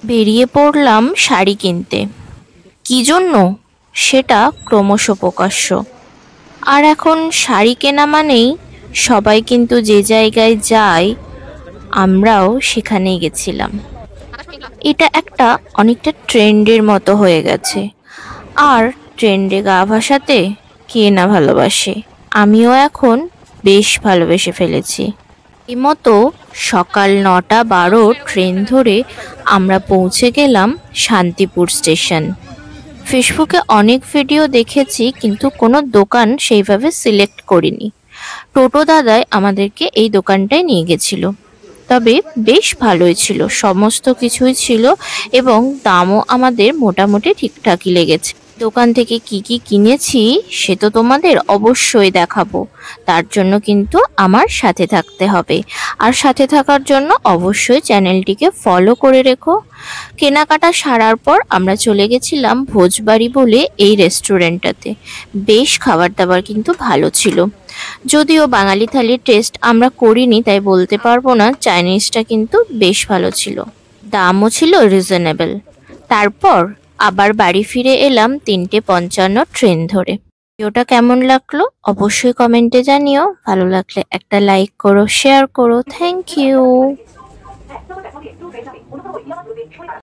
বেরিয়ে পড়লাম শাড়ি কিনতে। কি জন্য সেটা ক্রমশ প্রকাশ্য। আর এখন শাড়ি কেনা মানেই সবাই কিন্তু যে জায়গায় যায়, আমরাও সেখানেই গেছিলাম। এটা একটা অনেকটা ট্রেন্ডের মতো হয়ে গেছে। আর ট্রেন্ডে গা ভাসাতে কে না ভালোবাসে। আমিও এখন বেশ ভালোবেসে ফেলেছি। এই মতো সকাল ৯টা ১২ ট্রেন ধরে আমরা পৌঁছে গেলাম শান্তিপুর স্টেশন। ফেসবুকে অনেক ভিডিও দেখেছি, কিন্তু কোনো দোকান সেইভাবে সিলেক্ট করিনি। টোটো দাদাই আমাদেরকে এই দোকানটায় নিয়ে গেছিল। তবে বেশ ভালোই ছিল, সমস্ত কিছুই ছিল এবং দামও আমাদের মোটামুটি ঠিকঠাকই লেগেছে। দোকান থেকে কি কি কিনেছি সে তো তোমাদের অবশ্যই দেখাবো। তার জন্য কিন্তু আমার সাথে থাকতে হবে, আর সাথে থাকার জন্য অবশ্যই চ্যানেলটিকে ফলো করে রেখো। কেনাকাটা সারার পর আমরা চলে গেছিলাম ভোজবাড়ি বলে এই রেস্টুরেন্টটাতে। বেশ খাবার দাবার কিন্তু ভালো ছিল। যদিও বাঙালি থালির টেস্ট আমরা করিনি, তাই বলতে পারবো না। চাইনিজটা কিন্তু বেশ ভালো ছিল, দামও ছিল রিজনেবল। তারপর আবার বাড়ি ফিরে এলাম ৩টে ৫৫ ট্রেন ধরে। ভিডিওটা কেমন লাগলো অবশ্যই কমেন্টে জানিও। ভালো লাগলে একটা লাইক করো, শেয়ার করো। Thank you.